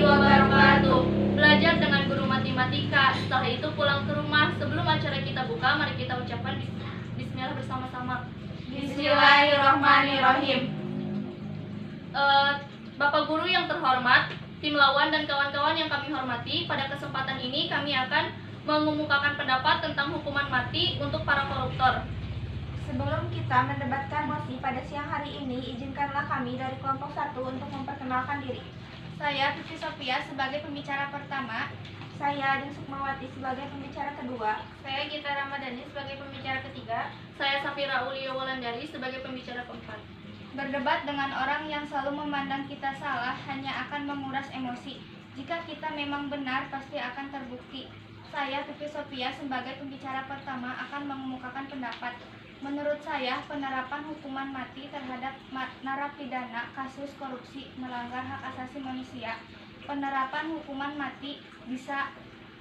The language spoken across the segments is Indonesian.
warahmatullahi wabarakatuh. Belajar dengan guru matematika. Setelah itu pulang ke rumah. Sebelum acara kita buka, mari kita ucapkan bismillah bersama-sama. Bismillahirrahmanirrahim. Bapak guru yang terhormat, tim lawan dan kawan-kawan yang kami hormati, pada kesempatan ini kami akan mengemukakan pendapat tentang hukuman mati untuk para koruptor. Sebelum kita mendebatkan mosi pada siang hari ini, izinkanlah kami dari kelompok 1 untuk memperkenalkan diri. Saya Tuti Sophia sebagai pembicara pertama. Saya Ading Sukmawati sebagai pembicara kedua. Saya Gita Ramadhani sebagai pembicara ketiga. Saya Safira Aulia Wulandari sebagai pembicara keempat. Berdebat dengan orang yang selalu memandang kita salah hanya akan menguras emosi. Jika kita memang benar, pasti akan terbukti. Saya Tuti Sophia sebagai pembicara pertama akan mengemukakan pendapat. Menurut saya, penerapan hukuman mati terhadap narapidana kasus korupsi melanggar hak asasi manusia. Penerapan hukuman mati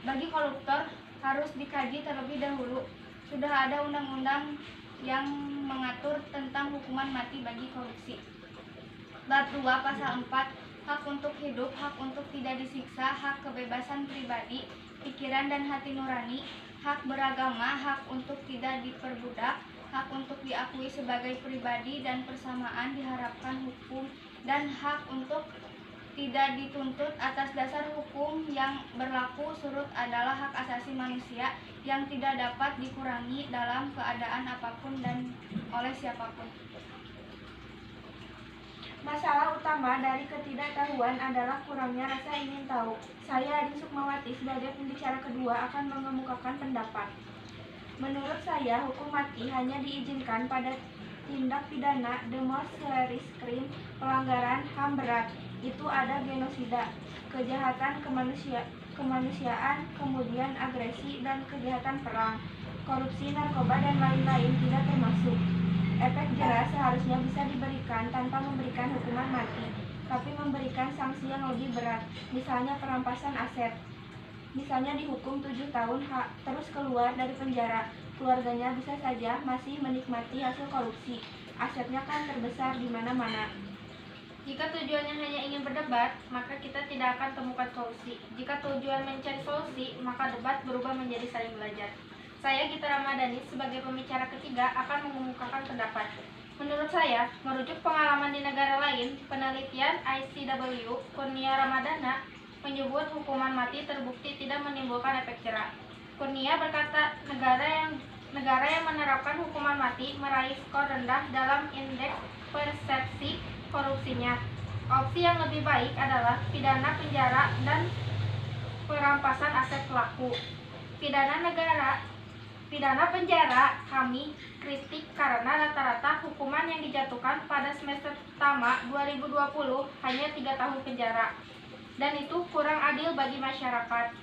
bagi koruptor harus dikaji terlebih dahulu. Sudah ada undang-undang yang mengatur tentang hukuman mati bagi korupsi. Bab 2 Pasal 4, hak untuk hidup, hak untuk tidak disiksa, hak kebebasan pribadi, pikiran dan hati nurani, hak beragama, hak untuk tidak diperbudak, hak untuk diakui sebagai pribadi dan persamaan diharapkan hukum, dan hak untuk tidak dituntut atas dasar hukum yang berlaku surut adalah hak asasi manusia yang tidak dapat dikurangi dalam keadaan apapun dan oleh siapapun. Masalah utama dari ketidaktahuan adalah kurangnya rasa ingin tahu. Saya Ading Sukmawati sebagai pembicara kedua akan mengemukakan pendapat. Menurut saya, hukum mati hanya diizinkan pada tindak pidana the most serious crime, pelanggaran HAM berat. Itu ada genosida, kejahatan kemanusiaan, kemudian agresi dan kejahatan perang, korupsi, narkoba, dan lain-lain tidak termasuk. Efek jelas seharusnya bisa diberikan tanpa memberikan hukuman mati, tapi memberikan sanksi yang lebih berat, misalnya perampasan aset. Misalnya dihukum 7 tahun terus keluar dari penjara, keluarganya bisa saja masih menikmati hasil korupsi. Asetnya kan terbesar di mana-mana. Jika tujuannya hanya ingin berdebat, maka kita tidak akan temukan solusi. Jika tujuan mencari solusi, maka debat berubah menjadi saling belajar. Saya Gita Ramadhani sebagai pembicara ketiga akan mengemukakan pendapat. Menurut saya, merujuk pengalaman di negara lain, penelitian ICW Kurnia Ramadana menyebut hukuman mati terbukti tidak menimbulkan efek jera. Kurnia berkata negara yang menerapkan hukuman mati meraih skor rendah dalam indeks persepsi korupsinya. Opsi yang lebih baik adalah pidana penjara dan perampasan aset pelaku. Pidana penjara kami kritik karena rata-rata hukuman yang dijatuhkan pada semester pertama 2020 hanya 3 tahun penjara. Dan itu kurang adil bagi masyarakat.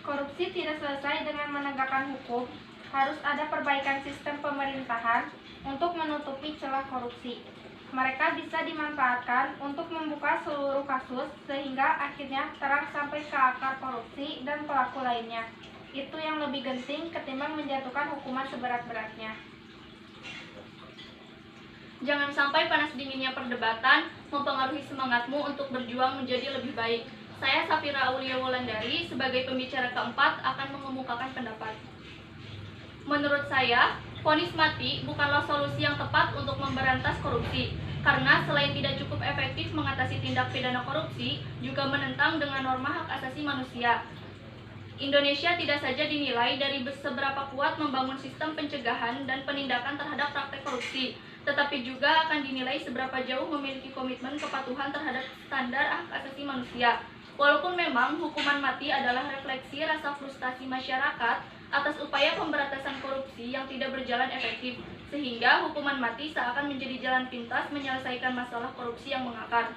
Korupsi tidak selesai dengan menegakkan hukum, harus ada perbaikan sistem pemerintahan untuk menutupi celah korupsi. Mereka bisa dimanfaatkan untuk membuka seluruh kasus sehingga akhirnya terang sampai ke akar korupsi dan pelaku lainnya. Itu yang lebih genting ketimbang menjatuhkan hukuman seberat-beratnya. Jangan sampai panas dinginnya perdebatan mempengaruhi semangatmu untuk berjuang menjadi lebih baik. Saya Safira Aulia Wulandari sebagai pembicara keempat akan mengemukakan pendapat. Menurut saya, vonis mati bukanlah solusi yang tepat untuk memberantas korupsi, karena selain tidak cukup efektif mengatasi tindak pidana korupsi, juga menentang dengan norma hak asasi manusia. Indonesia tidak saja dinilai dari seberapa kuat membangun sistem pencegahan dan penindakan terhadap praktek korupsi, tetapi juga akan dinilai seberapa jauh memiliki komitmen kepatuhan terhadap standar hak asasi manusia. Walaupun memang hukuman mati adalah refleksi rasa frustasi masyarakat atas upaya pemberantasan korupsi yang tidak berjalan efektif, sehingga hukuman mati seakan menjadi jalan pintas menyelesaikan masalah korupsi yang mengakar.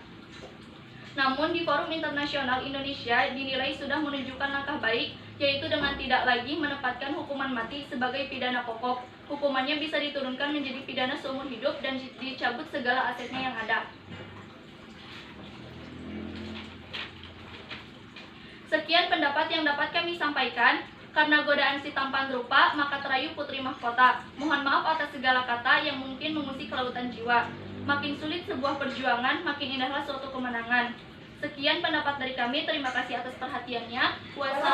Namun di forum internasional Indonesia dinilai sudah menunjukkan langkah baik, yaitu dengan tidak lagi menempatkan hukuman mati sebagai pidana pokok. Hukumannya bisa diturunkan menjadi pidana seumur hidup dan dicabut segala asetnya yang ada. Sekian pendapat yang dapat kami sampaikan. Karena godaan si tampan rupa, maka terayu putri mahkota. Mohon maaf atas segala kata yang mungkin mengusik kelautan jiwa. Makin sulit sebuah perjuangan, makin indahlah suatu kemenangan. Sekian pendapat dari kami. Terima kasih atas perhatiannya. Wassalamualaikum